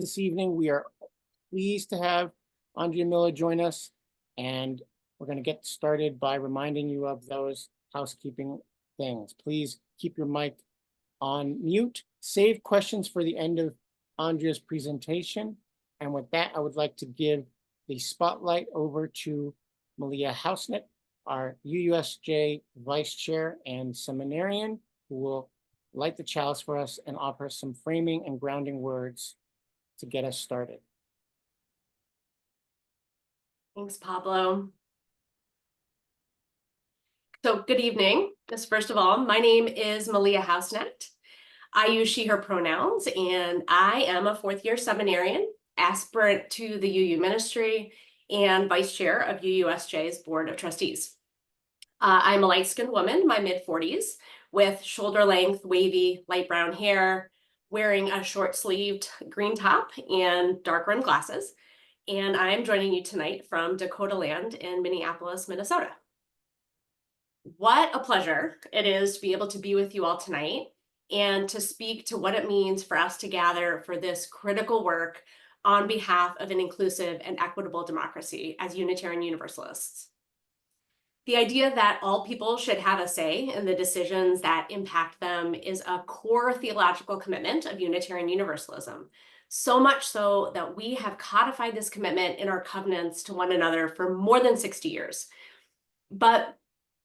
This evening, we are pleased to have Andrea Miller join us, and we're going to get started by reminding you of those housekeeping things. Please keep your mic on mute. Save questions for the end of Andrea's presentation. And with that, I would like to give the spotlight over to Malia Hausnet, our UUSJ Vice Chair and Seminarian, who will light the chalice for us and offer some framing and grounding words to get us started. Thanks, Pablo. So good evening. First of all, my name is Malia Hausnet. I use she, her pronouns, and I am a fourth-year seminarian, aspirant to the UU ministry, and vice chair of UUSJ's Board of Trustees. I'm a light-skinned woman, my mid-40s, with shoulder-length, wavy, light brown hair, wearing a short-sleeved green top and dark-rimmed glasses. And I'm joining you tonight from Dakota Land in Minneapolis, Minnesota. What a pleasure it is to be able to be with you all tonight and to speak to what it means for us to gather for this critical work on behalf of an inclusive and equitable democracy as Unitarian Universalists. The idea that all people should have a say in the decisions that impact them is a core theological commitment of Unitarian Universalism, so much so that we have codified this commitment in our covenants to one another for more than 60 years. But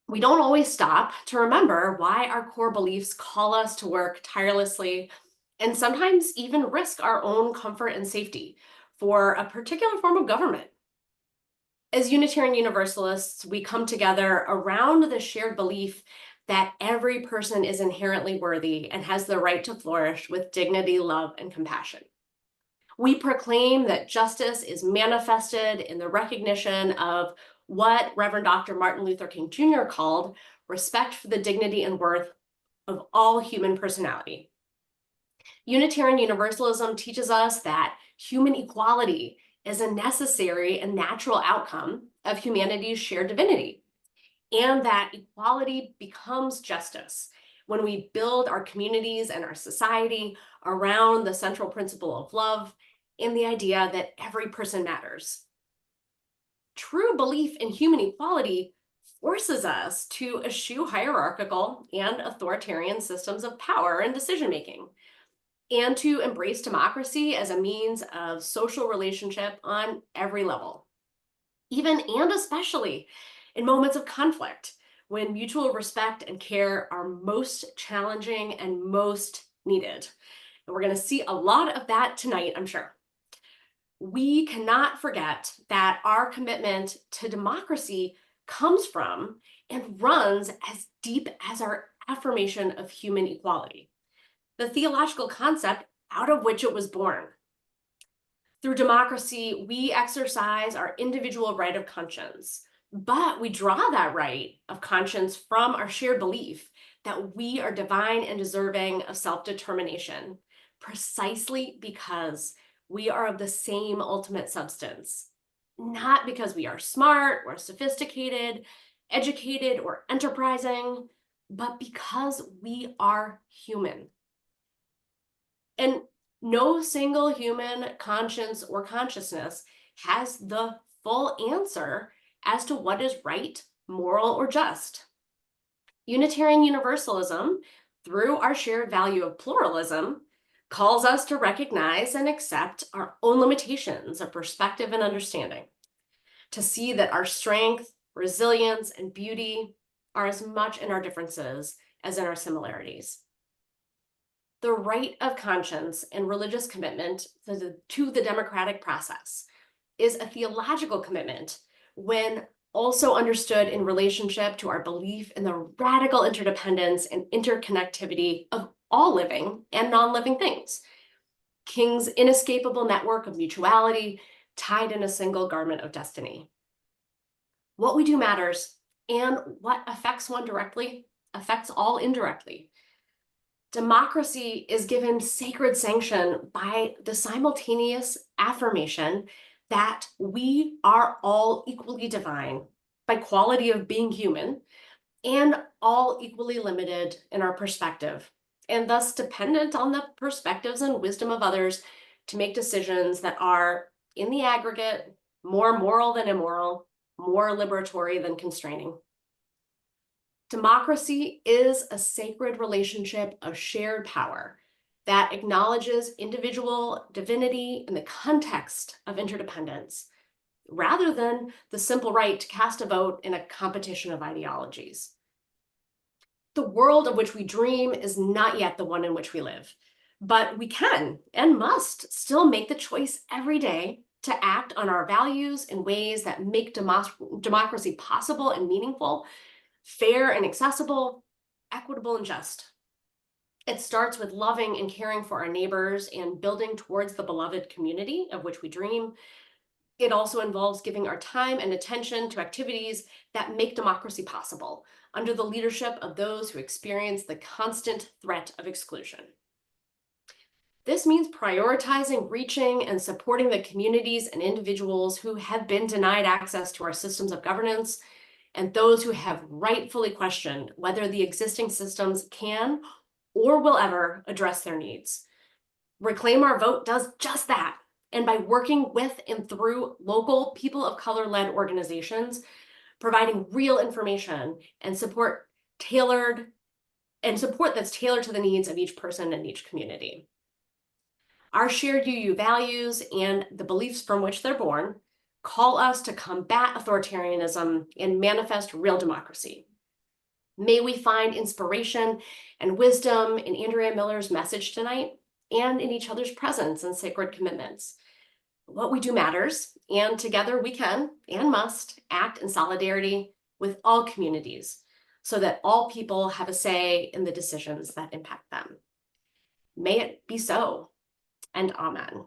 we don't always stop to remember why our core beliefs call us to work tirelessly and sometimes even risk our own comfort and safety for a particular form of government. As Unitarian Universalists, we come together around the shared belief that every person is inherently worthy and has the right to flourish with dignity, love, and compassion. We proclaim that justice is manifested in the recognition of what Reverend Dr. Martin Luther King Jr. called respect for the dignity and worth of all human personality. Unitarian Universalism teaches us that human equality is a necessary and natural outcome of humanity's shared divinity, and that equality becomes justice when we build our communities and our society around the central principle of love and the idea that every person matters. True belief in human equality forces us to eschew hierarchical and authoritarian systems of power and decision-making, and to embrace democracy as a means of social relationship on every level, even and especially in moments of conflict, when mutual respect and care are most challenging and most needed. And we're going to see a lot of that tonight, I'm sure. We cannot forget that our commitment to democracy comes from and runs as deep as our affirmation of human equality, the theological concept out of which it was born. Through democracy, we exercise our individual right of conscience, but we draw that right of conscience from our shared belief that we are divine and deserving of self-determination, precisely because we are of the same ultimate substance, not because we are smart or sophisticated, educated or enterprising, but because we are human. And no single human conscience or consciousness has the full answer as to what is right, moral, or just. Unitarian Universalism, through our shared value of pluralism, calls us to recognize and accept our own limitations of perspective and understanding, to see that our strength, resilience, and beauty are as much in our differences as in our similarities. The right of conscience and religious commitment to the democratic process is a theological commitment when also understood in relationship to our belief in the radical interdependence and interconnectivity of all living and non-living things, King's inescapable network of mutuality tied in a single garment of destiny. What we do matters, and what affects one directly affects all indirectly. Democracy is given sacred sanction by the simultaneous affirmation that we are all equally divine by quality of being human and all equally limited in our perspective, and thus dependent on the perspectives and wisdom of others to make decisions that are, in the aggregate, more moral than immoral, more liberatory than constraining. Democracy is a sacred relationship of shared power that acknowledges individual divinity in the context of interdependence, rather than the simple right to cast a vote in a competition of ideologies. The world of which we dream is not yet the one in which we live, but we can and must still make the choice every day to act on our values in ways that make democracy possible and meaningful, fair and accessible, equitable and just. It starts with loving and caring for our neighbors and building towards the beloved community of which we dream. It also involves giving our time and attention to activities that make democracy possible under the leadership of those who experience the constant threat of exclusion. This means prioritizing, reaching, and supporting the communities and individuals who have been denied access to our systems of governance, and those who have rightfully questioned whether the existing systems can or will ever address their needs. Reclaim Our Vote does just that. And by working with and through local people of color-led organizations, providing real information and support that's tailored to the needs of each person and each community. Our shared UU values and the beliefs from which they're born call us to combat authoritarianism and manifest real democracy. May we find inspiration and wisdom in Andrea Miller's message tonight and in each other's presence and sacred commitments. What we do matters, and together we can and must act in solidarity with all communities so that all people have a say in the decisions that impact them. May it be so, and amen.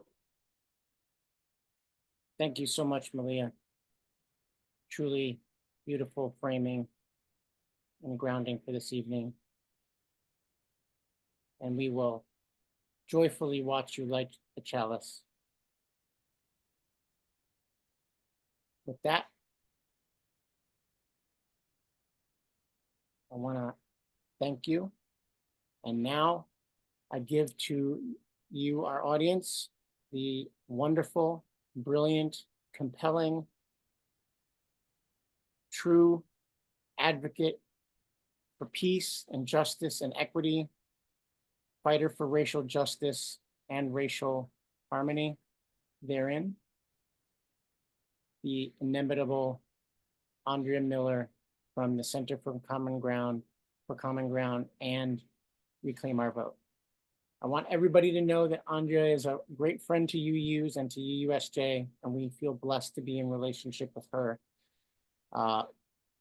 Thank you so much, Malia. Truly beautiful framing and grounding for this evening. And we will joyfully watch you light the chalice. With that, I want to thank you. And now I give to you, our audience, the wonderful, brilliant, compelling, true advocate for peace and justice and equity, fighter for racial justice and racial harmony therein, the inimitable Andrea Miller from the Center for Common Ground and Reclaim Our Vote. I want everybody to know that Andrea is a great friend to UUs and to UUSJ, and we feel blessed to be in relationship with her,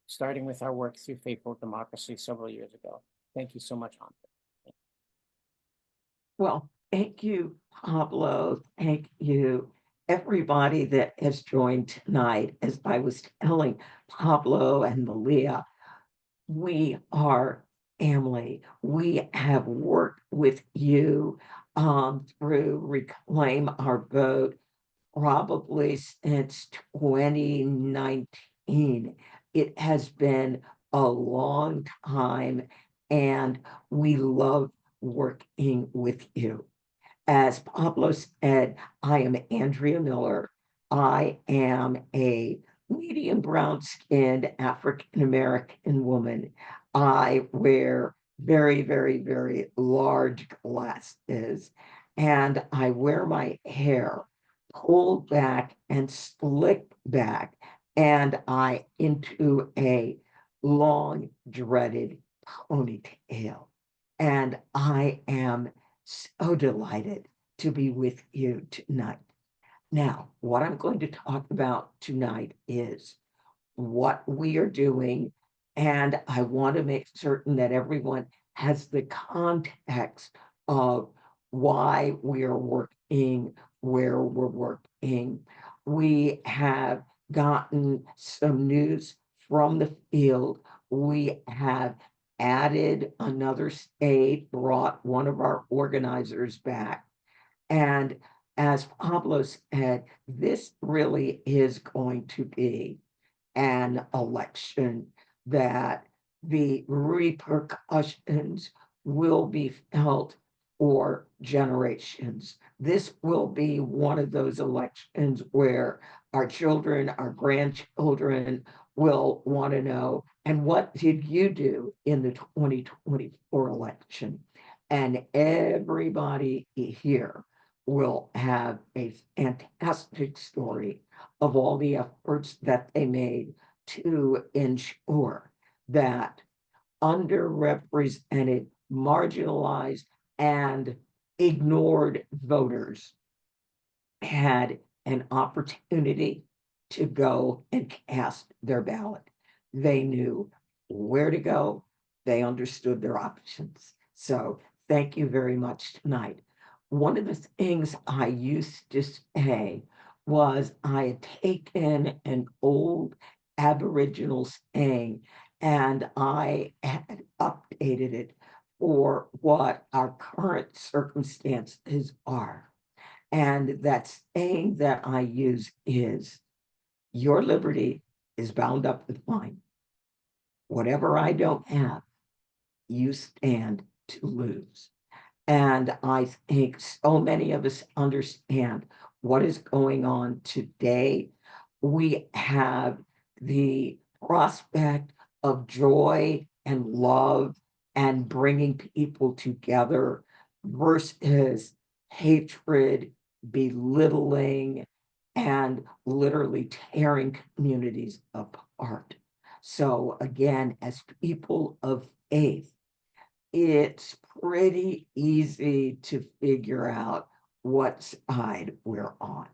starting with our work through Faithful Democracy several years ago. Thank you so much, Andrea. Well, thank you, Pablo. Thank you, everybody that has joined tonight. As I was telling Pablo and Malia, we are family. We have worked with you through Reclaim Our Vote probably since 2019. It has been a long time, and we love working with you. As Pablo said, I am Andrea Miller. I am a medium brown skinned African American woman. I wear very, very, very large glasses, and I wear my hair pulled back and slicked back, and I into a long dreaded ponytail. And I am so delighted to be with you tonight. Now, what I'm going to talk about tonight is what we are doing, and I want to make certain that everyone has the context of why we are working, where we're working. We have gotten some news from the field. We have added another state, brought one of our organizers back. And as Pablo said, this really is going to be an election that the repercussions will be felt or generations. This will be one of those elections where our children, our grandchildren will want to know, and what did you do in the 2024 election? And everybody here will have a fantastic story of all the efforts that they made to ensure that underrepresented, marginalized, and ignored voters had an opportunity to go and cast their ballot. They knew where to go, they understood their options. So, thank you very much tonight. One of the things I used to say was I had taken an old Aboriginal saying and I had updated it for what our current circumstances are. And that saying that I use is, your liberty is bound up with mine. Whatever I don't have, you stand to lose. And I think so many of us understand what is going on today. We have the prospect of joy and love and bringing people together versus hatred, belittling, and literally tearing communities apart. So, again, as people of faith, it's pretty easy to figure out what side we're on.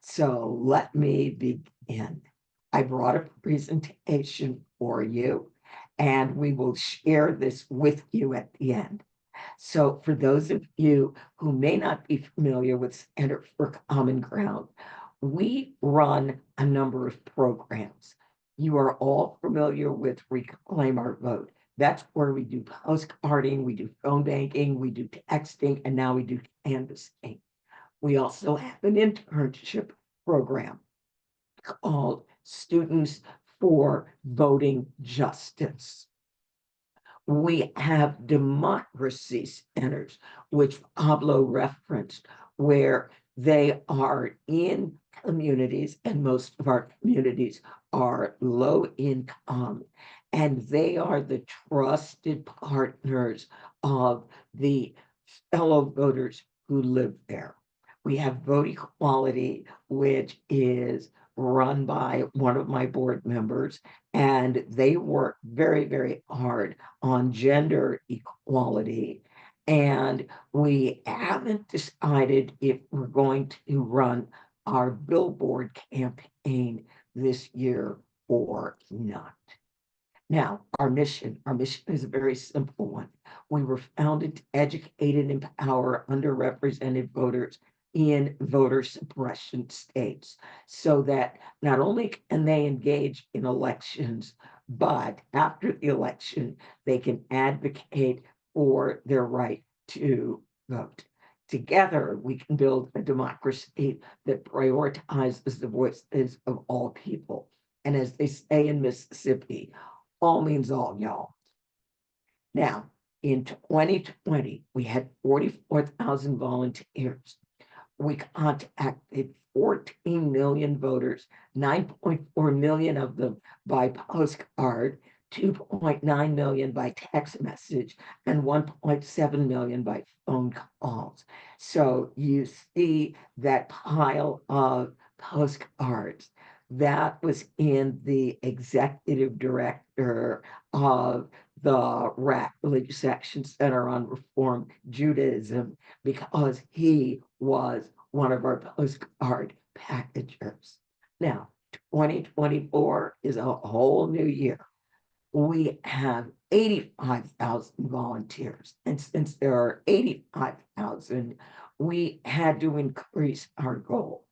So let me begin. I brought a presentation for you, and we will share this with you at the end. So for those of you who may not be familiar with Center for Common Ground, we run a number of programs. You are all familiar with Reclaim Our Vote. That's where we do postcarding, we do phone banking, we do texting, and now we do canvassing. We also have an internship program called Students for Voting Justice. We have democracy centers, which Pablo referenced, where they are in communities, and most of our communities are low income, and they are the trusted partners of the fellow voters who live there. We have Vote Equality, which is run by one of my board members, and they work very, very hard on gender equality. And we haven't decided if we're going to run our billboard campaign this year or not. Now, our mission is a very simple one. We were founded to educate and empower underrepresented voters in voter suppression states so that not only can they engage in elections, but after the election, they can advocate for their right to vote. Together, we can build a democracy that prioritizes the voices of all people. And as they say in Mississippi, all means all, y'all. Now, in 2020, we had 44,000 volunteers. We contacted 14 million voters, 9.4 million of them by postcard, 2.9 million by text message, and 1.7 million by phone calls. So you see that pile of postcards. That was in the executive director of the RAC, Religious Action Center on Reform Judaism, because he was one of our postcard packagers. Now, 2024 is a whole new year. We have 85,000 volunteers. And since there are 85,000, we had to increase our goal.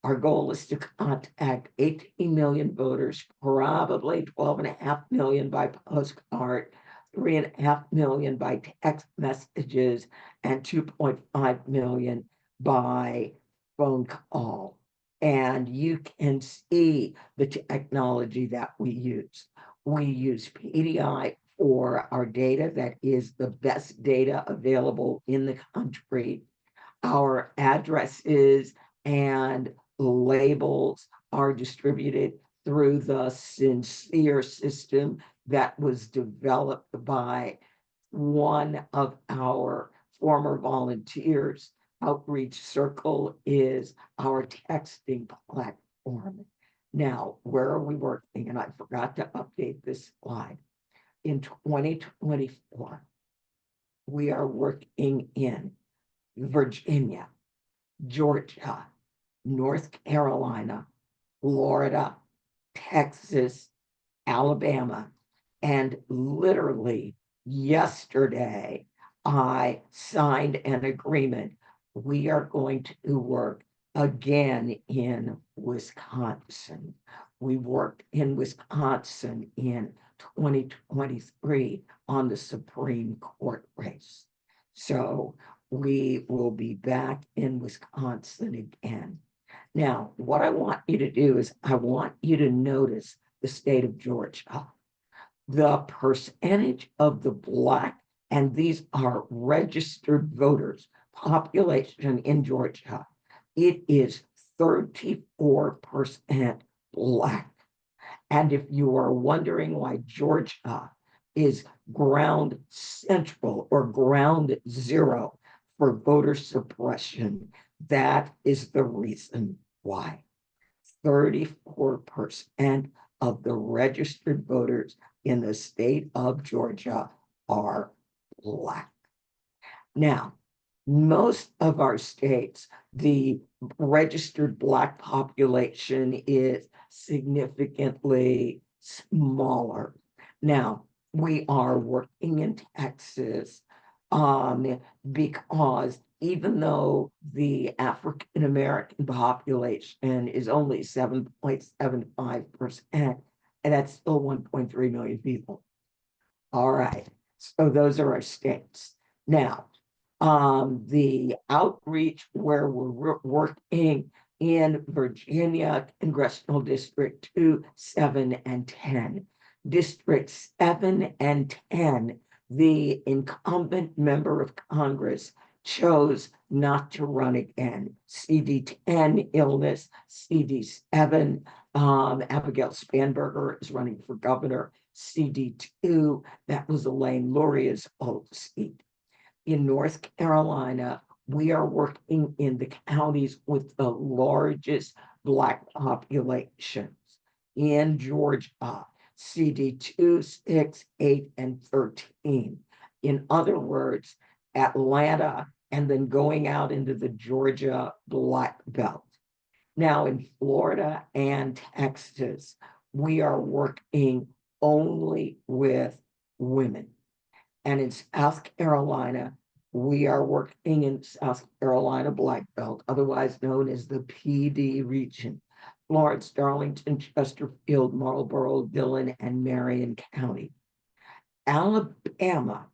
Our goal is to contact 18 million voters, probably 12.5 million by postcard, 3.5 million by text messages, and 2.5 million by phone call. And you can see the technology that we use. We use PDI for our data that is the best data available in the country. Our addresses and labels are distributed through the Sincere system that was developed by one of our former volunteers. Outreach Circle is our texting platform. Now, where are we working? And I forgot to update this slide. In 2024, we are working in Virginia, Georgia, North Carolina, Florida, Texas, Alabama, and literally yesterday, I signed an agreement. We are going to work again in Wisconsin. We worked in Wisconsin in 2023 on the Supreme Court race. So we will be back in Wisconsin again. Now, what I want you to do is I want you to notice the state of Georgia. The percentage of the Black, and these are registered voters, population in Georgia, it is 34% Black. And if you are wondering why Georgia is ground central or ground zero for voter suppression, that is the reason why. 34% of the registered voters in the state of Georgia are Black. Now, most of our states, the registered Black population is significantly smaller. Now, we are working in Texas because even though the African American population is only 7.75%, and that's still 1.3 million people. All right, so those are our states. Now, the outreach where we're working in Virginia, Congressional District 2, 7, and 10. District 7 and 10, the incumbent member of Congress chose not to run again. CD10 illness, CD7, Abigail Spanberger is running for governor. CD2, that was Elaine Luria's old seat. In North Carolina, we are working in the counties with the largest Black populations. In Georgia, CD2, 6, 8, and 13. In other words, Atlanta, and then going out into the Georgia Black Belt. Now in Florida and Texas, we are working only with women. And in South Carolina, we are working in South Carolina Black Belt, otherwise known as the PD region. Florence, Darlington, Chesterfield, Marlboro, Dillon, and Marion County. Alabama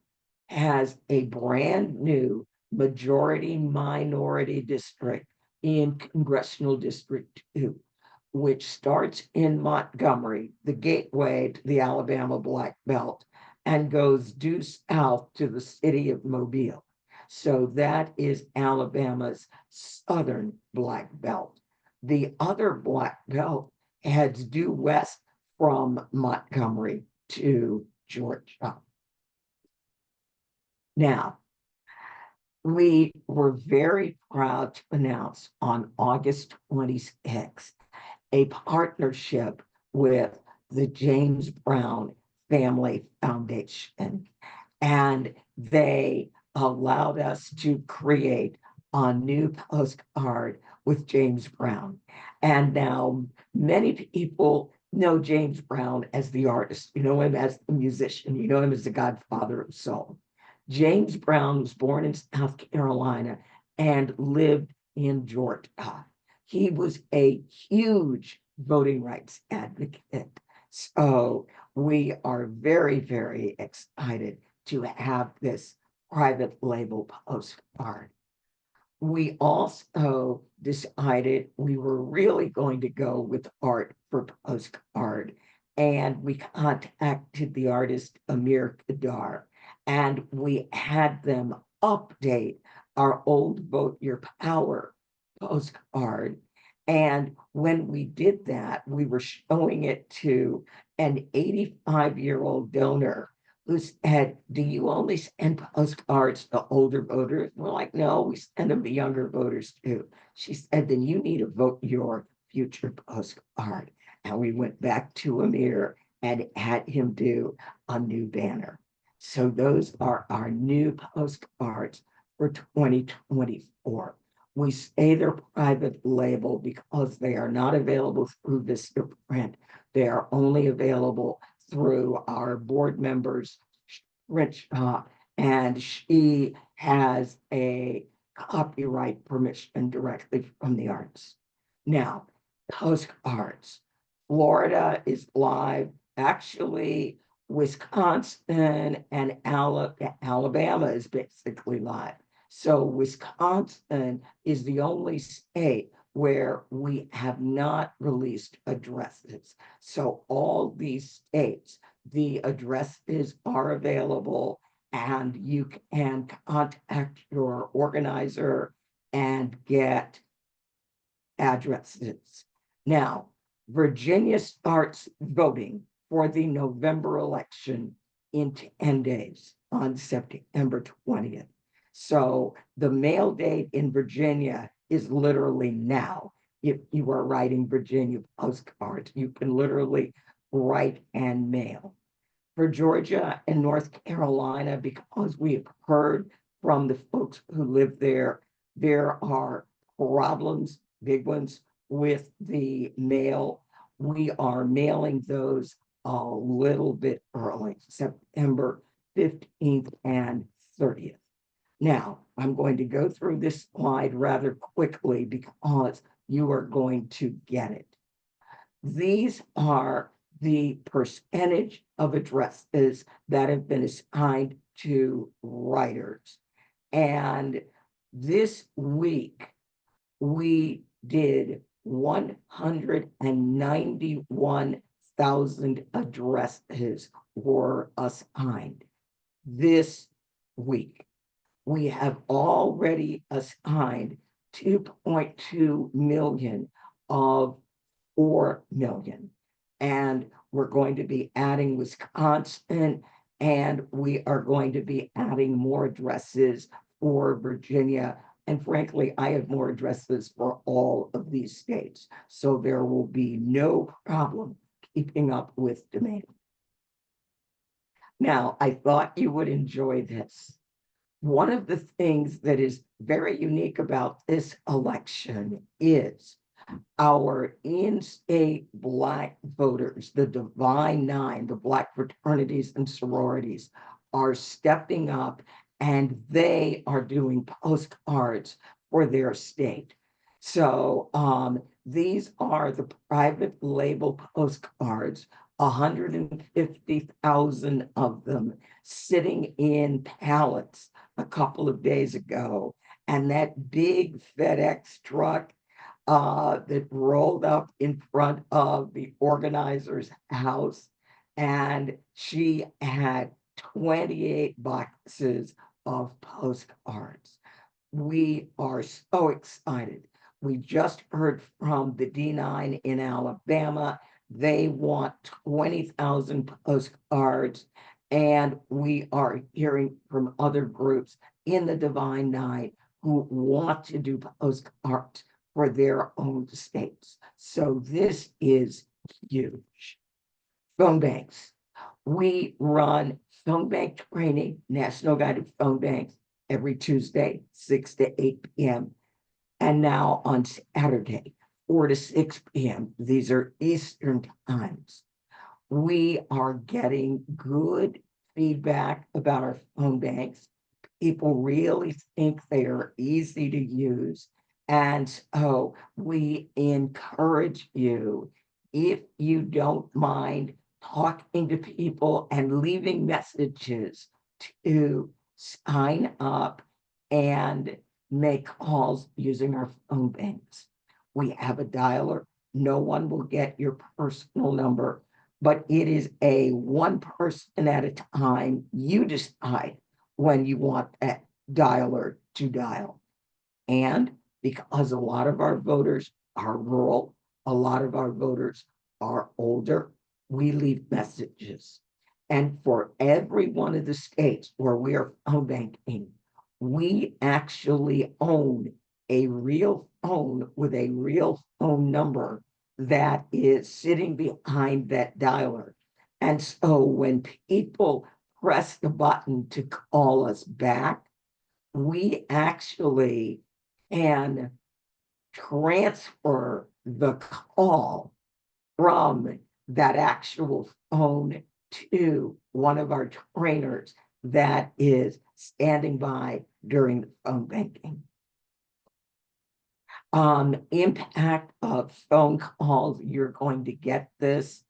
has a brand new majority minority district in Congressional District 2, which starts in Montgomery, the gateway to the Alabama Black Belt, and goes due south to the city of Mobile. So that is Alabama's southern Black Belt. The other Black Belt heads due west from Montgomery to Georgia. Now, we were very proud to announce on August 26th a partnership with the James Brown Family Foundation, and they allowed us to create a new postcard with James Brown. And now many people know James Brown as the artist, you know him as the musician, you know him as the godfather of soul. James Brown was born in South Carolina and lived in Georgia. He was a huge voting rights advocate. So we are very, very excited to have this private label postcard. We also decided we were really going to go with art for postcard. and we contacted the artist Amir Kadar, and we had them update our old Vote Your Power postcard. And when we did that, we were showing it to an 85-year-old donor who said, "Do you only send postcards to older voters?" We're like, "No, we send them to younger voters too." She said, "Then you need to vote your future postcard." And we went back to Amir and had him do a new banner. So those are our new postcards for 2024. We say they're private label because they are not available through Vista Print. They are only available through our board members, Rich, and she has a copyright permission directly from the artist. Now, postcards. Florida is live. Actually, Wisconsin and Alabama is basically live. So Wisconsin is the only state where we have not released addresses. So all these states, the addresses are available, and you can contact your organizer and get addresses. Now, Virginia starts voting for the November election in 10 days on September 20th. So the mail date in Virginia is literally now. If you are writing Virginia postcards, you can literally write and mail. For Georgia and North Carolina, because we have heard from the folks who live there, there are problems, big ones, with the mail. We are mailing those a little bit early, September 15th and 30th. Now, I'm going to go through this slide rather quickly because you are going to get it. These are the percentage of addresses that have been assigned to writers. And this week, we did 191,000 addresses were assigned this week. We have already assigned 2.2 million of 4 million. And we're going to be adding Wisconsin, and we are going to be adding more addresses for Virginia. And frankly, I have more addresses for all of these states. So there will be no problem keeping up with demand. Now, I thought you would enjoy this. One of the things that is very unique about this election is our in-state Black voters, the Divine Nine, the Black fraternities and sororities, are stepping up, and they are doing postcards for their state. So these are the private label postcards, 150,000 of them sitting in pallets a couple of days ago. And that big FedEx truck that rolled up in front of the organizer's house, and she had 28 boxes of postcards. We are so excited. We just heard from the D9 in Alabama. They want 20,000 postcards, and we are hearing from other groups in the Divine Nine who want to do postcards for their own states. So this is huge. Phone banks. We run phone bank training, National Guided Phone Banks, every Tuesday, 6 to 8 p.m. And now on Saturday, 4 to 6 p.m. These are Eastern times. We are getting good feedback about our phone banks. People really think they are easy to use. And so we encourage you, if you don't mind talking to people and leaving messages, to sign up and make calls using our phone banks. We have a dialer. No one will get your personal number, but it is a one person at a time. You decide when you want that dialer to dial. And because a lot of our voters are rural, a lot of our voters are older, we leave messages. And for every one of the states where we are phone banking, we actually own a real phone with a real phone number that is sitting behind that dialer. And so when people press the button to call us back, we actually can transfer the call from that actual phone to one of our trainers that is standing by during the phone banking. Impact of phone calls, you're going to get this.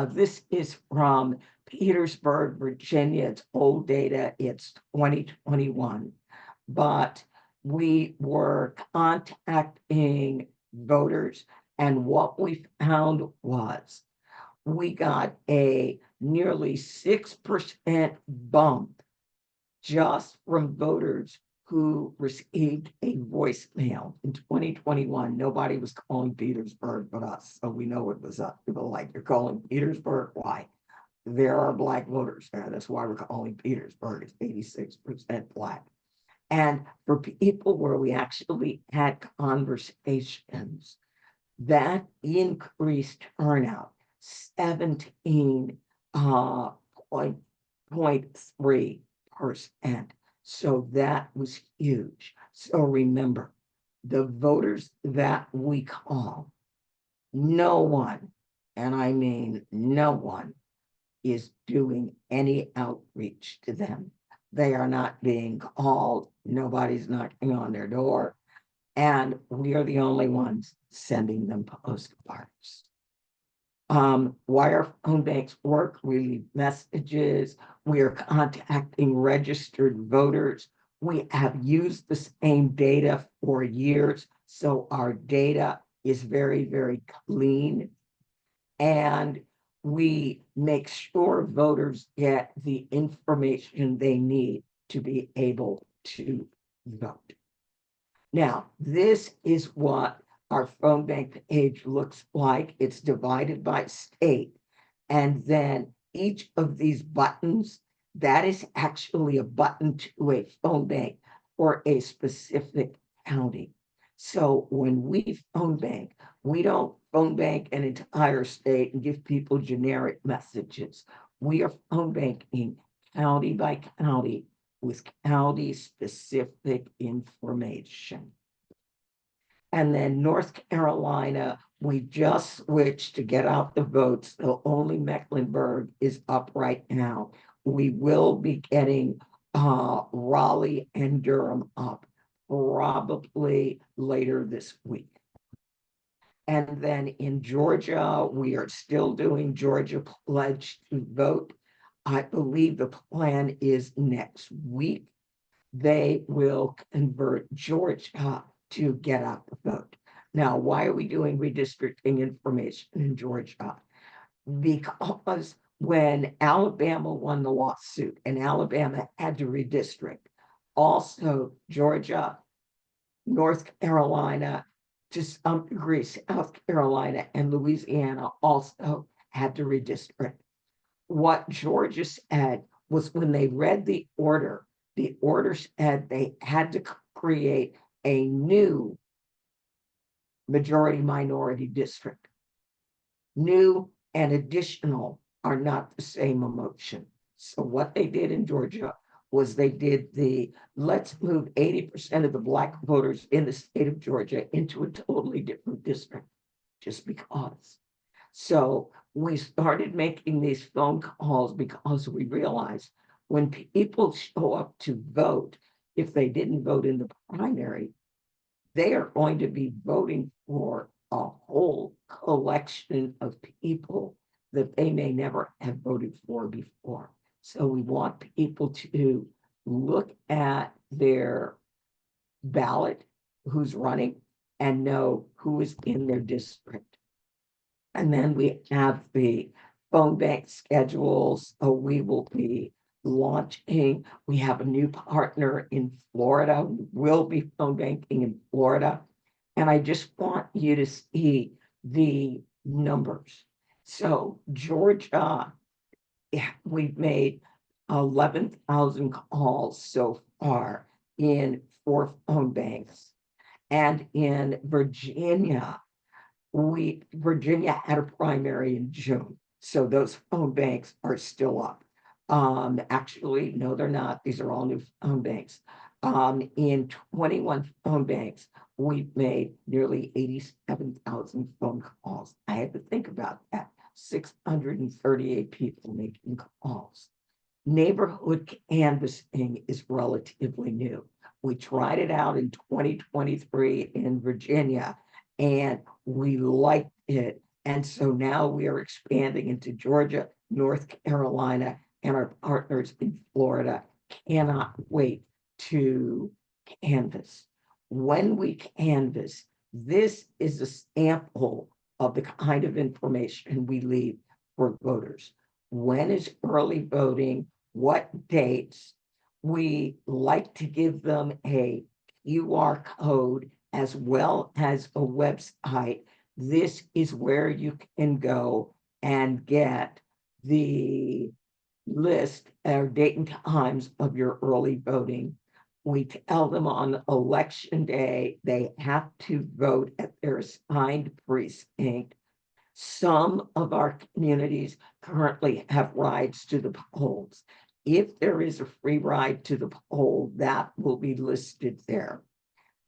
This is from Petersburg, Virginia. It's old data, it's 2021. But we were contacting voters, and what we found was we got a nearly 6% bump just from voters who received a voicemail in 2021. Nobody was calling Petersburg but us, so we know it was us. People like, you're calling Petersburg? Why? There are Black voters there. That's why we're calling Petersburg. It's 86% Black. And for people where we actually had conversations, that increased turnout 17.3%. So that was huge. So remember, the voters that we call, no one, and I mean no one, is doing any outreach to them. They are not being called. Nobody's knocking on their door. And we are the only ones sending them postcards. Why our phone banks work, we leave messages. We are contacting registered voters. We have used the same data for years. So our data is very, very clean. And we make sure voters get the information they need to be able to vote. Now, this is what our phone bank page looks like. It's divided by state. And then each of these buttons, that is actually a button to a phone bank for a specific county. So when we phone bank, we don't phone bank an entire state and give people generic messages. We are phone banking county by county with county specific information. And then North Carolina, we just switched to get out the votes. So only Mecklenburg is up right now. We will be getting Raleigh and Durham up probably later this week. And then in Georgia, we are still doing Georgia Pledge to Vote. I believe the plan is next week they will convert Georgia to get out the vote. Now, why are we doing redistricting information in Georgia? Because when Alabama won the lawsuit and Alabama had to redistrict, also Georgia, North Carolina, to some degree, South Carolina and Louisiana also had to redistrict. What Georgia said was when they read the order said they had to create a new majority minority district. New and additional are not the same emotion. So what they did in Georgia was they did let's move 80% of the Black voters in the state of Georgia into a totally different district, just because. So we started making these phone calls because we realized when people show up to vote, if they didn't vote in the primary, they are going to be voting for a whole collection of people that they may never have voted for before. So we want people to look at their ballot, who's running, and know who is in their district. And then we have the phone bank schedules. We will be launching. We have a new partner in Florida. We will be phone banking in Florida. And I just want you to see the numbers. So Georgia, we've made 11,000 calls so far in 4 phone banks. And in Virginia, Virginia had a primary in June, so those phone banks are still up. Actually, no, they're not. These are all new phone banks. In 21 phone banks, we've made nearly 87,000 phone calls. I had to think about that. 638 people making calls. Neighborhood canvassing is relatively new. We tried it out in 2023 in Virginia and we liked it. And so now we are expanding into Georgia, North Carolina, and our partners in Florida cannot wait to canvass. When we canvass, this is a sample of the kind of information we leave for voters. When is early voting? What dates? We like to give them a QR code as well as a website. This is where you can go and get the list or date and times of your early voting. We tell them on election day, they have to vote at their assigned precinct. Some of our communities currently have rides to the polls. If there is a free ride to the poll, that will be listed there.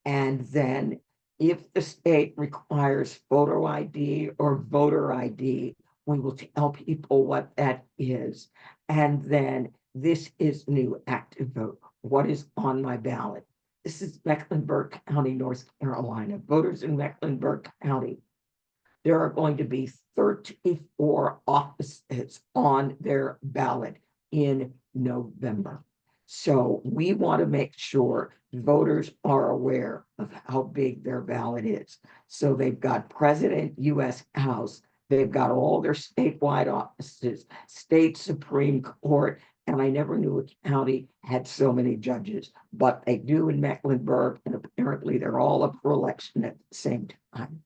And then if the state requires photo ID or voter ID, we will tell people what that is. And then this is new active vote. What is on my ballot? This is Mecklenburg County, North Carolina. Voters in Mecklenburg County, there are going to be 34 offices on their ballot in November. So we want to make sure voters are aware of how big their ballot is. So they've got President, US House, they've got all their statewide offices, state Supreme Court, and I never knew a county had so many judges, but they do in Mecklenburg, and apparently they're all up for election at the same time.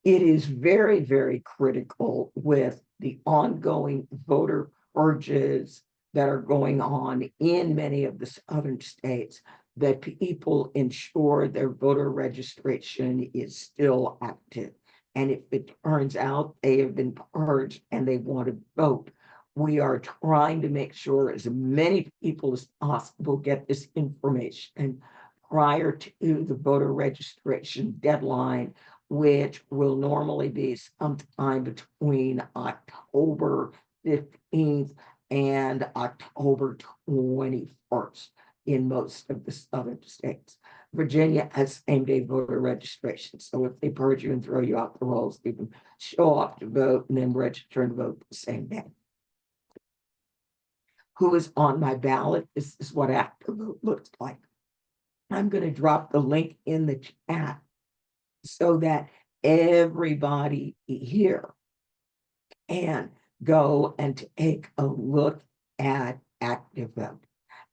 It is very, very critical with the ongoing voter purges that are going on in many of the southern states that people ensure their voter registration is still active. And if it turns out they have been purged and they want to vote, we are trying to make sure as many people as possible get this information prior to the voter registration deadline, which will normally be sometime between October 15th and October 21st in most of the southern states. Virginia has same-day voter registration. So if they purge you and throw you off the rolls, you can show up to vote and then register and vote the same day. Who is on my ballot? This is what active vote looks like. I'm going to drop the link in the chat so that everybody here can go and take a look at active vote.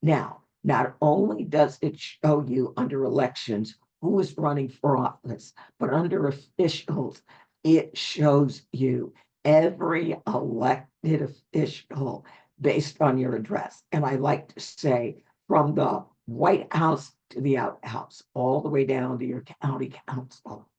Now, not only does it show you under elections who is running for office, but under officials, it shows you every elected official based on your address. And I like to say from the White House to the outhouse, all the way down to your county council.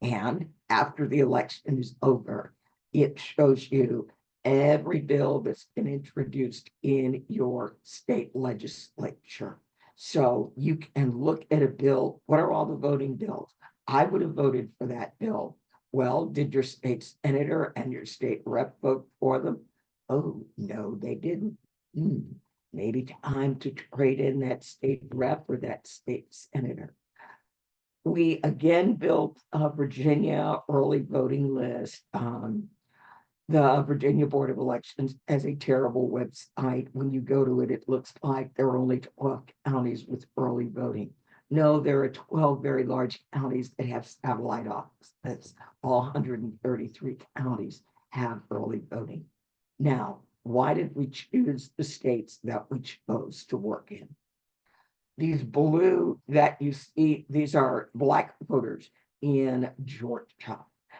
And after the election is over, it shows you every bill that's been introduced in your state legislature. So you can look at a bill. What are all the voting bills? I would have voted for that bill. Well, did your state senator and your state rep vote for them? Oh, no, they didn't. Maybe time to trade in that state rep or that state senator. We again built a Virginia early voting list. The Virginia Board of Elections has a terrible website. When you go to it, it looks like there are only 12 counties with early voting. No, there are 12 very large counties that have satellite offices. All 133 counties have early voting. Now, why did we choose the states that we chose to work in? These blue that you see, these are Black voters in Georgia.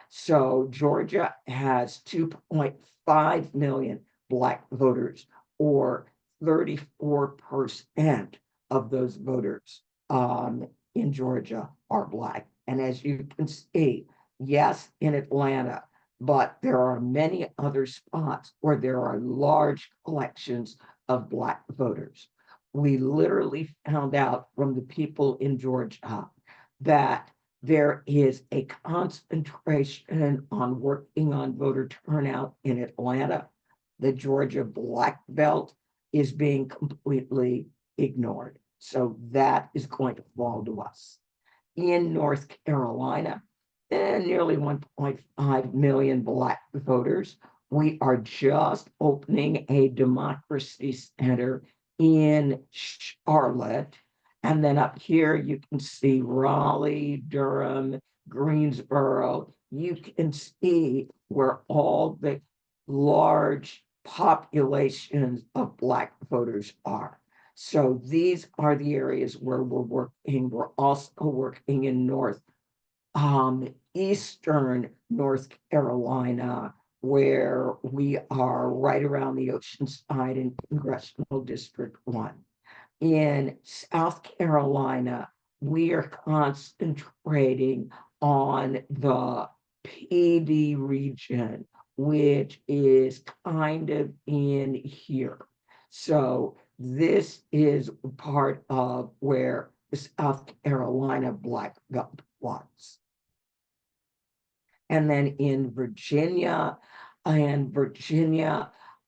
So Georgia has 2.5 million Black voters, or 34% of those voters in Georgia are Black. And as you can see, yes, in Atlanta, but there are many other spots where there are large collections of Black voters. We literally found out from the people in Georgia that there is a concentration on working on voter turnout in Atlanta. The Georgia Black Belt is being completely ignored. So that is going to fall to us. In North Carolina, nearly 1.5 million Black voters. We are just opening a democracy center in Charlotte. And then up here, you can see Raleigh, Durham, Greensboro. You can see where all the large populations of Black voters are. So these are the areas where we're working. We're also working in eastern North Carolina, where we are right around the ocean side in Congressional District 1. In South Carolina, we are concentrating on the PD region, which is kind of in here. So this is part of where the South Carolina Black Belt was. And then in Virginia,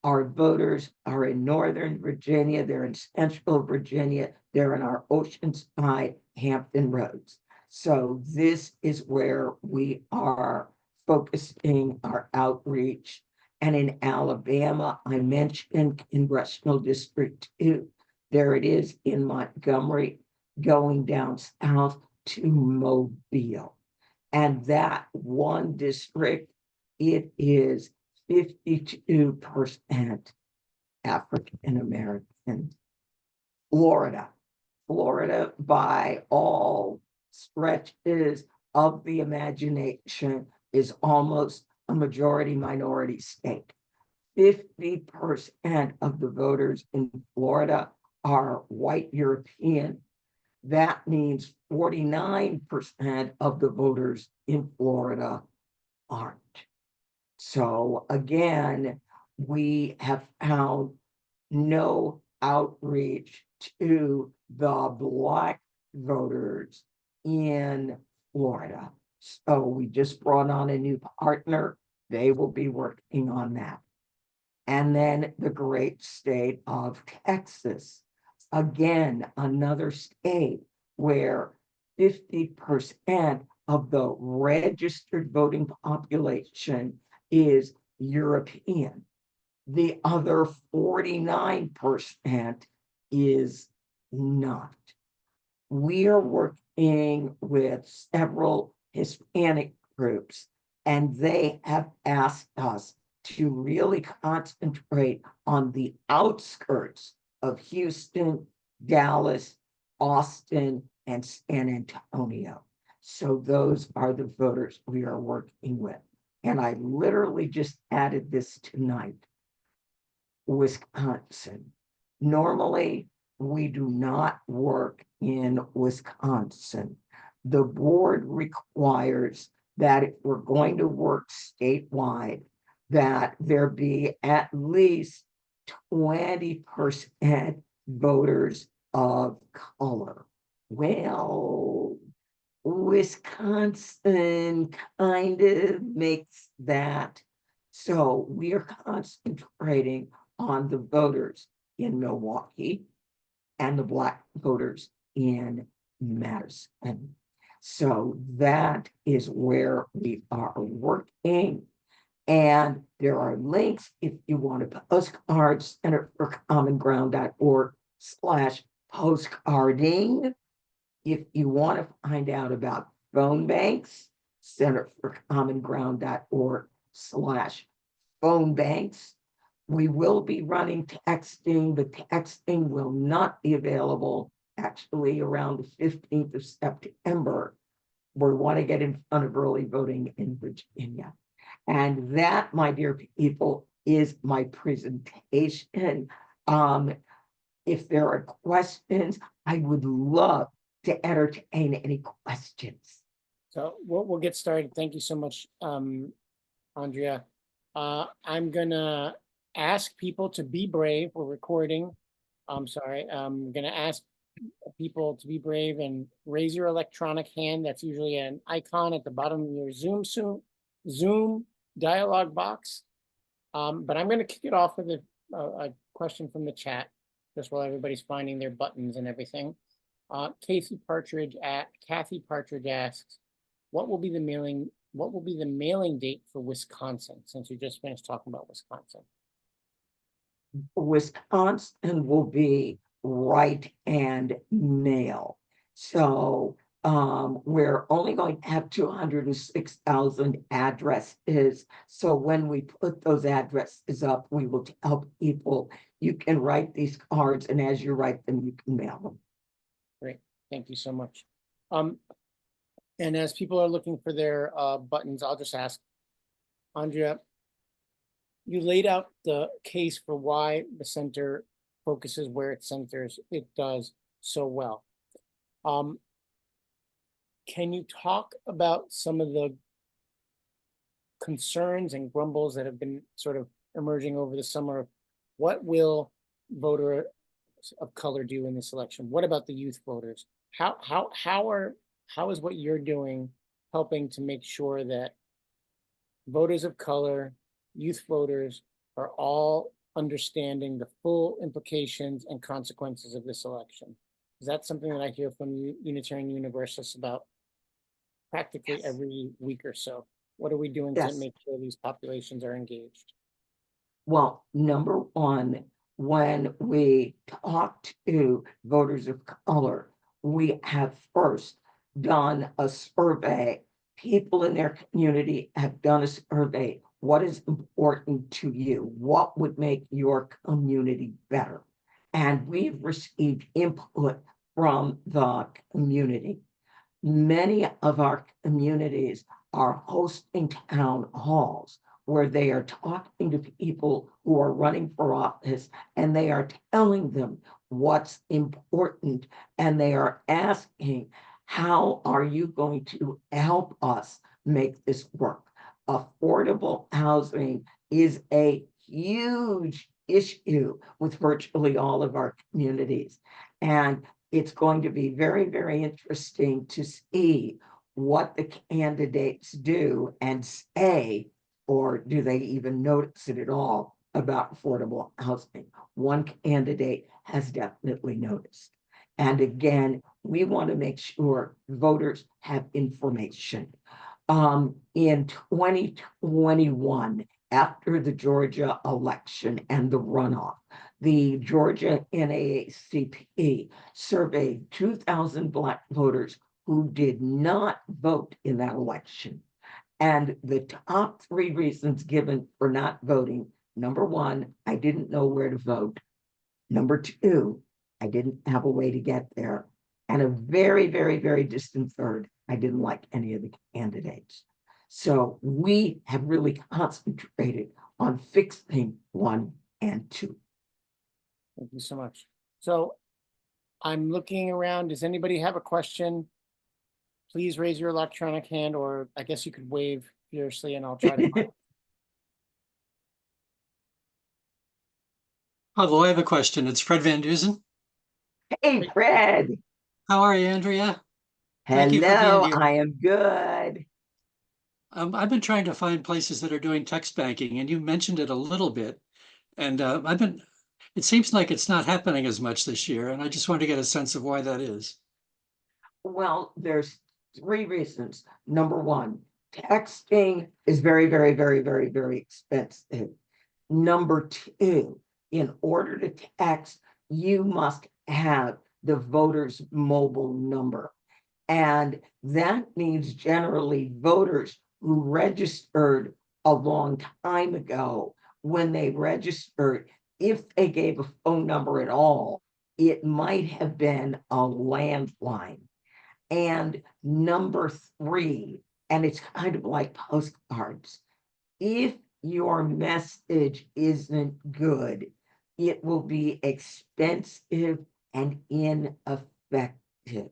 our voters are in Northern Virginia, they're in Central Virginia, they're in our Oceanside, Hampton Roads. So this is where we are focusing our outreach. And in Alabama, I mentioned Congressional District 2. There it is in Montgomery, going down south to Mobile. And that one district, it is 52% African American. Florida, by all stretches of the imagination, is almost a majority minority state. 50% of the voters in Florida are white European. That means 49% of the voters in Florida aren't. So again, we have found no outreach to the Black voters in Florida. So we just brought on a new partner. They will be working on that. And then the great state of Texas. Again, another state where 50% of the registered voting population is European. The other 49% is not. We are working with several Hispanic groups, and they have asked us to really concentrate on the outskirts of Houston, Dallas, Austin, and San Antonio. So those are the voters we are working with. And I literally just added this tonight. Wisconsin. Normally, we do not work in Wisconsin. The board requires that if we're going to work statewide, that there be at least 20% voters of color. Well, Wisconsin kind of makes that. So we are concentrating on the voters in Milwaukee and the Black voters in Madison. So that is where we are working. And there are links if you want to postcards, centerforcommonground.org/postcarding. If you want to find out about phone banks, centerforcommonground.org/phone phone banks. We will be running texting. The texting will not be available actually around the 15th of September. We want to get in front of early voting in Virginia. And that, my dear people, is my presentation. If there are questions, I would love to entertain any questions. So we'll get started. Thank you so much, Andrea. I'm gonna ask people to be brave. We're recording. I'm sorry. I'm gonna ask people to be brave and raise your electronic hand. That's usually an icon at the bottom of your Zoom dialog box. But I'm gonna kick it off with a question from the chat, just while everybody's finding their buttons and everything. Kathy Partridge asks, what will be the mailing date for Wisconsin, since you just finished talking about Wisconsin? Wisconsin will be write and mail. So we're only going to have 206,000 addresses. So when we put those addresses up, we will tell people you can write these cards, and as you write them, you can mail them. Great, thank you so much. And as people are looking for their buttons, I'll just ask, Andrea, you laid out the case for why the center focuses where it centers, it does so well. Can you talk about some of the concerns and grumbles that have been sort of emerging over the summer? What will voters of color do in this election? What about the youth voters? How is what you're doing helping to make sure that voters of color, youth voters are all understanding the full implications and consequences of this election? Is that something that I hear from Unitarian Universalists about practically every week or so? What are we doing to make sure these populations are engaged? Well, number one, when we talk to voters of color, we have first done a survey. People in their community have done a survey. What is important to you? What would make your community better? And we've received input from the community. Many of our communities are hosting town halls where they are talking to people who are running for office, and they are telling them what's important, and they are asking, how are you going to help us make this work? Affordable housing is a huge issue with virtually all of our communities. And it's going to be very, very interesting to see what the candidates do and say, or do they even notice it at all, about affordable housing. One candidate has definitely noticed. And again, we want to make sure voters have information. In 2021, after the Georgia election and the runoff, the Georgia NAACP surveyed 2,000 Black voters who did not vote in that election. And the top three reasons given for not voting: number one, I didn't know where to vote. Number two, I didn't have a way to get there. And a very, very, very distant third, I didn't like any of the candidates. So we have really concentrated on fixing 1 and 2. Thank you so much. So I'm looking around. Does anybody have a question? Please raise your electronic hand, or I guess you could wave fiercely and I'll try to find it. Hello, I have a question. It's Fred Van Duzen. Hey, Fred. How are you, Andrea? Thank you for Hello, being here. I am good. I've been trying to find places that are doing text banking, and you mentioned it a little bit. And it seems like it's not happening as much this year, and I just want to get a sense of why that is. Well, there's 3 reasons. Number one, texting is very, very, very, very, very expensive. Number two, in order to text, you must have the voter's mobile number. And that means generally voters who registered a long time ago, when they registered, if they gave a phone number at all, it might have been a landline. And number three, and it's kind of like postcards, if your message isn't good, it will be expensive and ineffective.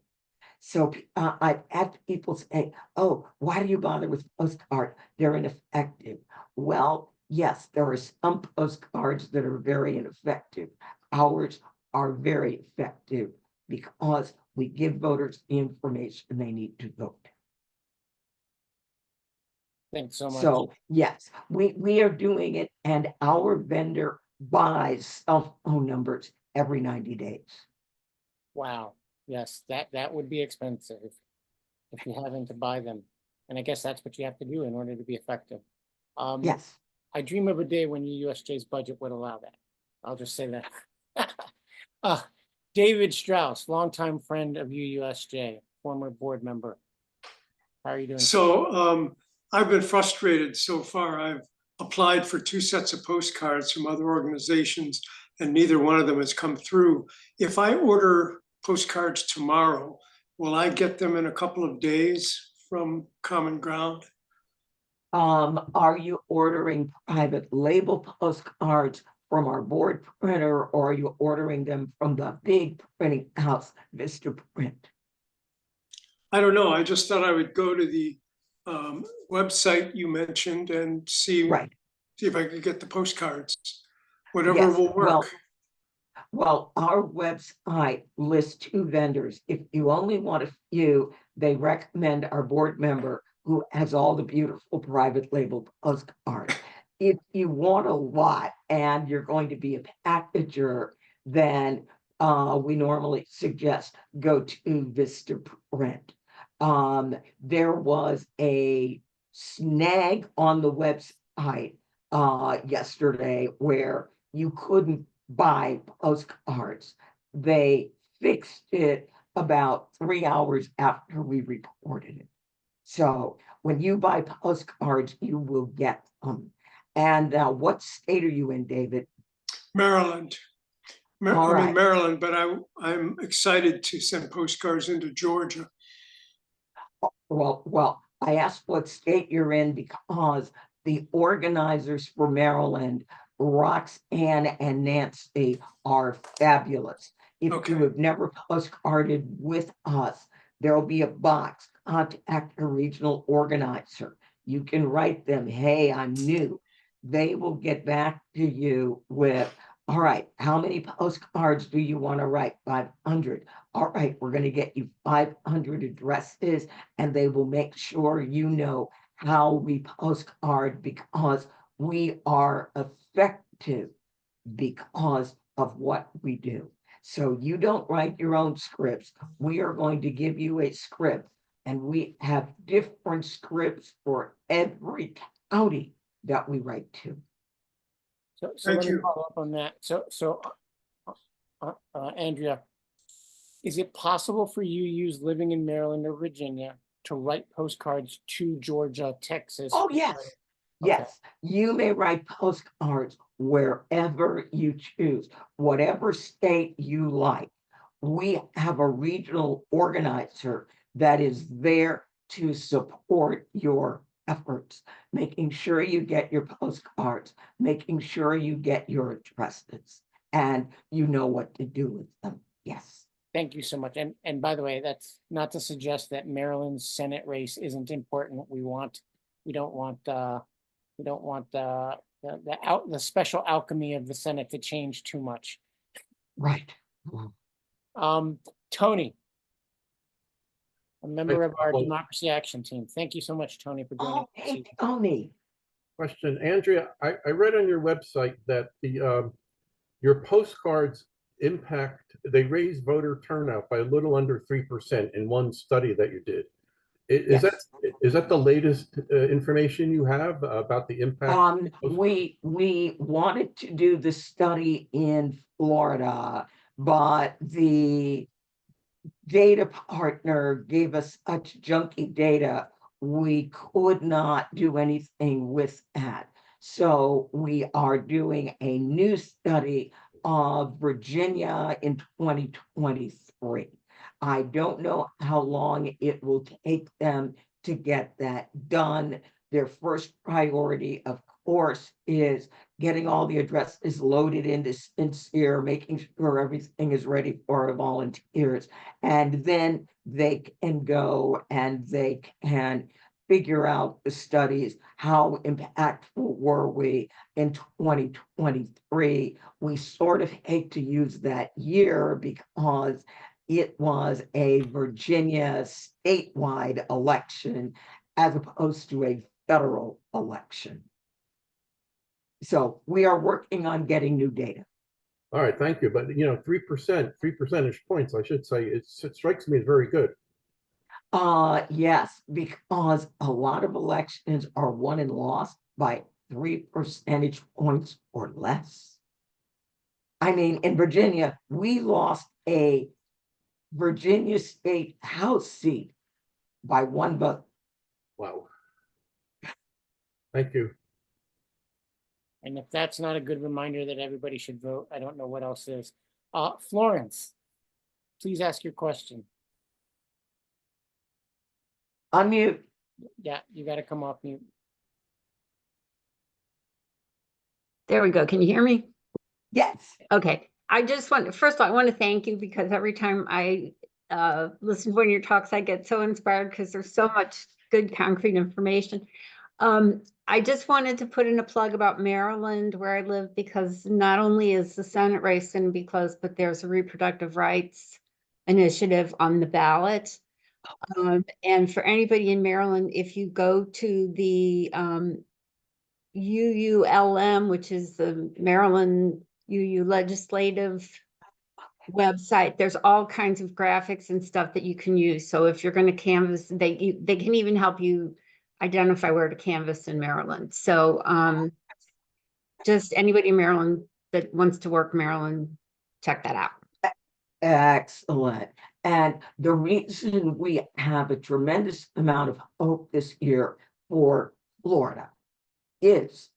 So I've had people say, oh, why do you bother with postcard? They're ineffective. Well, yes, there are some postcards that are very ineffective. Ours are very effective because we give voters the information they need to vote. Thanks so much. So yes, we are doing it, and our vendor buys cell phone numbers every 90 days. Wow. Yes, that would be expensive if you're having to buy them. And I guess that's what you have to do in order to be effective. Yes. I dream of a day when USJ's budget would allow that. I'll just say that. David Strauss, longtime friend of UUSJ, former board member. How are you doing? So I've been frustrated so far. I've applied for 2 sets of postcards from other organizations, and neither one of them has come through. If I order postcards tomorrow, will I get them in a couple of days from Common Ground? Are you ordering private label postcards from our board printer, or are you ordering them from the big printing house, Vista Print? I don't know. I just thought I would go to the website you mentioned and see Right. if I could get the postcards. Whatever Yes, will work. Well, our website lists 2 vendors. If you only want a few, they recommend our board member who has all the beautiful private label postcards. If you want a lot and you're going to be a packager, then we normally suggest go to Vista Print. There was a snag on the website yesterday where you couldn't buy postcards. They fixed it about 3 hours after we reported it. So when you buy postcards, you will get them. And what state are you in, David? Maryland. All I'm in right. Maryland, but I'm excited to send postcards into Georgia. Well, I asked what state you're in because the organizers for Maryland, Roxanne and Nancy, are fabulous. If Okay. you have never postcarded with us, there'll be a box. Contact a regional organizer. You can write them, hey, I'm new. They will get back to you with, all right, how many postcards do you want to write? 500. All right, we're going to get you 500 addresses, and they will make sure you know how we postcard, because we are effective because of what we do. So you don't write your own scripts. We are going to give you a script, and we have different scripts for every county that we write to. So Thank let me you. follow up on that. Andrea, is it possible for UUs living in Maryland or Virginia to write postcards to Georgia, Texas? Oh, yes. Okay. Yes, you may write postcards wherever you choose, whatever state you like. We have a regional organizer that is there to support your efforts, making sure you get your postcards, making sure you get your addresses, and you know what to do with them. Yes. Thank you so much. And by the way, that's not to suggest that Maryland's Senate race isn't important. We don't want the special alchemy of the Senate to change too much. Right. Tony, a member of our Well, Democracy Action Team. Thank you so much, Tony, for joining. Oh, hey, Tony. question, Andrea, I read on your website that your postcards they raise voter turnout by a little under 3% in one study that you did. Is that the latest information you have about the impact? We wanted to do the study in Florida, but the data partner gave us such junky data, we could not do anything with that. So we are doing a new study of Virginia in 2023. I don't know how long it will take them to get that done. Their first priority, of course, is getting all the addresses loaded into Sincere, making sure everything is ready for the volunteers. And then they can go and they can figure out the studies. How impactful were we in 2023? We sort of hate to use that year because it was a Virginia statewide election as opposed to a federal election. So we are working on getting new data. All right, thank you. But 3%, 3 percentage points, I should say, it strikes me as very good. Yes, because a lot of elections are won and lost by 3 percentage points or less. I mean, in Virginia, we lost a Virginia State House seat by 1 vote. Wow. Thank you. And if that's not a good reminder that everybody should vote, I don't know what else is. Florence, please ask your question. Unmute. Yeah, you got to come off mute. There we go. Can you hear me? Yes. Okay. I just want, first of all, I want to thank you because every time I listen to one of your talks, I get so inspired because there's so much good concrete information. I just wanted to put in a plug about Maryland, where I live, because not only is the Senate race going to be close, but there's a reproductive rights initiative on the ballot. And for anybody in Maryland, if you go to the UULM, which is the Maryland UU legislative website, there's all kinds of graphics and stuff that you can use. So if you're going to canvass, they can even help you identify where to canvass in Maryland. So just anybody in Maryland that wants to work Maryland, check that out. Excellent. And the reason we have a tremendous amount of hope this year for Florida is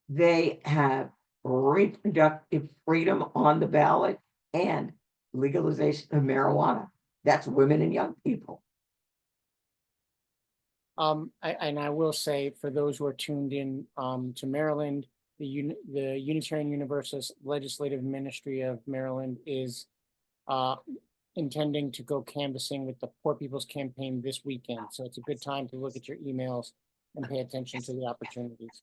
they have reproductive freedom on the ballot and legalization of marijuana. That's women and young people. I will say, for those who are tuned in to Maryland, the Unitarian Universalist Legislative Ministry of Maryland is intending to go canvassing with the Poor People's Campaign this weekend. So it's a good time to look at your emails and pay attention to the opportunities.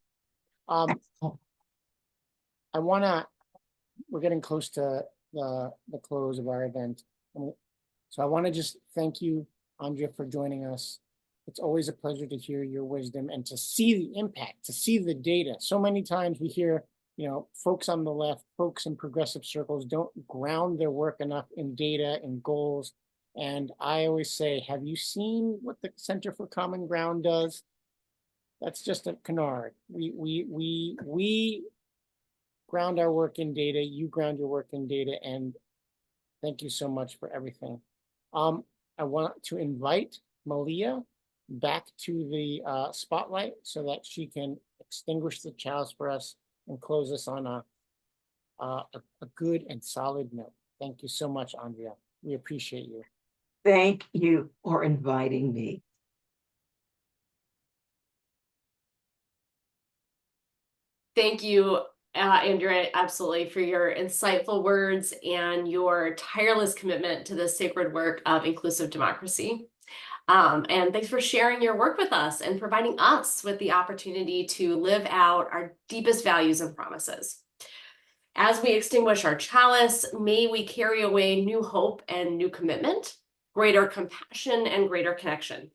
We're getting close to the close of our event. So I want to just thank you, Andrea, for joining us. It's always a pleasure to hear your wisdom and to see the impact, to see the data. So many times we hear, folks on the left, folks in progressive circles don't ground their work enough in data and goals. And I always say, have you seen what the Center for Common Ground does? That's just a canard. We ground our work in data, you ground your work in data, and thank you so much for everything. I want to invite Malia back to the spotlight so that she can extinguish the chalice for us and close us on a good and solid note. Thank you so much, Andrea. We appreciate you. Thank you for inviting me. Thank you, Andrea, absolutely, for your insightful words and your tireless commitment to the sacred work of inclusive democracy. And thanks for sharing your work with us and providing us with the opportunity to live out our deepest values and promises. As we extinguish our chalice, may we carry away new hope and new commitment, greater compassion and greater connection.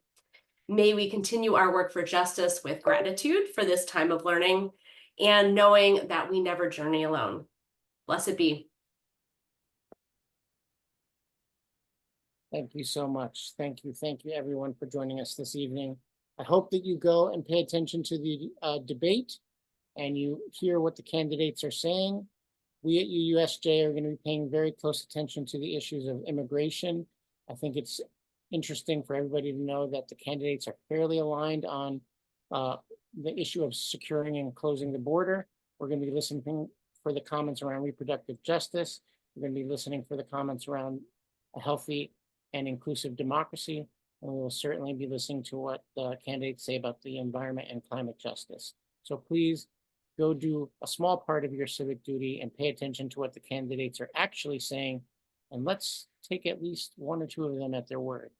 May we continue our work for justice with gratitude for this time of learning and knowing that we never journey alone. Blessed be. Thank you so much. Thank you everyone for joining us this evening. I hope that you go and pay attention to the debate and you hear what the candidates are saying. We at UUSJ are going to be paying very close attention to the issues of immigration. I think it's interesting for everybody to know that the candidates are fairly aligned on the issue of securing and closing the border. We're going to be listening for the comments around reproductive justice. We're going to be listening for the comments around a healthy and inclusive democracy. And we will certainly be listening to what the candidates say about the environment and climate justice. So please go do a small part of your civic duty and pay attention to what the candidates are actually saying. And let's take at least one or two of them at their word.